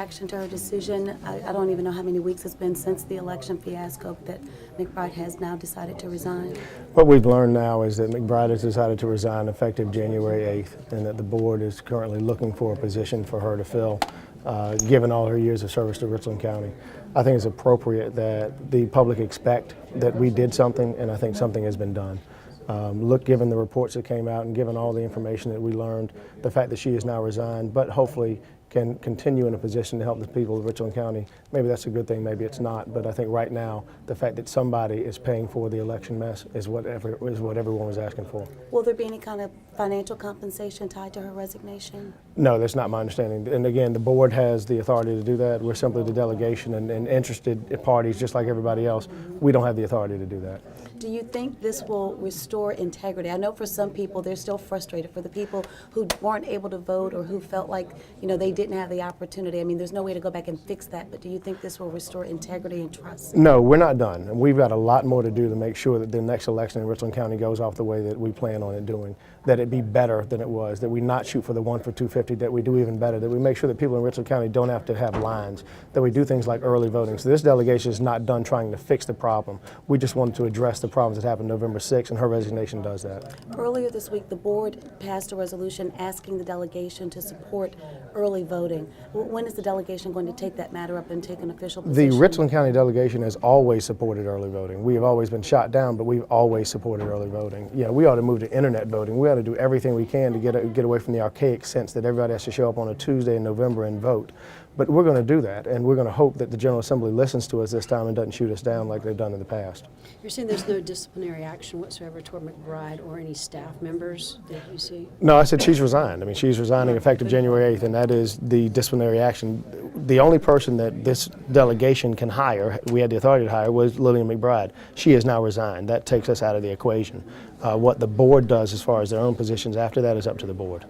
reaction to her decision? I don't even know how many weeks it's been since the election fiasco that McBride has now decided to resign. What we've learned now is that McBride has decided to resign effective January 8th, and that the board is currently looking for a position for her to fill, given all her years of service to Richland County. I think it's appropriate that the public expect that we did something, and I think something has been done. Given the reports that came out and given all the information that we learned, the fact that she is now resigned, but hopefully can continue in a position to help the people of Richland County, maybe that's a good thing, maybe it's not. But I think right now, the fact that somebody is paying for the election mess is what everyone was asking for. Will there be any kind of financial compensation tied to her resignation? No, that's not my understanding. And again, the board has the authority to do that. We're simply the delegation and interested parties, just like everybody else. We don't have the authority to do that. Do you think this will restore integrity? I know for some people they're still frustrated. For the people who weren't able to vote or who felt like, they didn't have the opportunity. I mean, there's no way to go back and fix that, but do you think this will restore integrity and trust? No, we're not done. We've got a lot more to do to make sure that the next election in Richland County goes off the way that we plan on it doing, that it be better than it was, that we not shoot for the 1 for 250, that we do even better, that we make sure that people in Richland County don't have to have lines, that we do things like early voting. So this delegation is not done trying to fix the problem. We just wanted to address the problems that happened November 6th, and her resignation does that. Earlier this week, the board passed a resolution asking the delegation to support early voting. When is the delegation going to take that matter up and take an official position? The Richland County delegation has always supported early voting. We have always been shot down, but we've always supported early voting. We ought to move to internet voting. We ought to do everything we can to get away from the archaic sense that everybody has to show up on a Tuesday in November and vote. But we're going to do that, and we're going to hope that the General Assembly listens to us this time and doesn't shoot us down like they've done in the past. You're saying there's no disciplinary action whatsoever toward McBride or any staff members that you see? No, I said she's resigned. I mean, she's resigning effective January 8th, and that is the disciplinary action. The only person that this delegation can hire, we had the authority to hire, was Lillian McBride. She is now resigned. That takes us out of the equation. What the board does as far as their own positions after that is up to the board.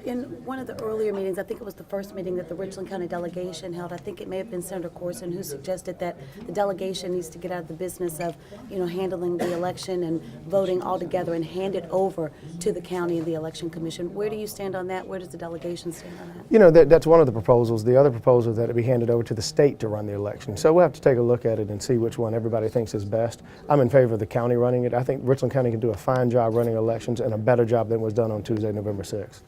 In one of the earlier meetings, I think it was the first meeting that the Richland County delegation held, I think it may have been Senator Corson who suggested that the delegation needs to get out of the business of, handling the election and voting altogether and hand it over to the county and the election commission. Where do you stand on that? Where does the delegation stand on that? That's one of the proposals. The other proposal is that it be handed over to the state to run the election. So we'll have to take a look at it and see which one everybody thinks is best. I'm in favor of the county running it. I think Richland County can do a fine job running elections and a better job than was done on Tuesday, November 6th.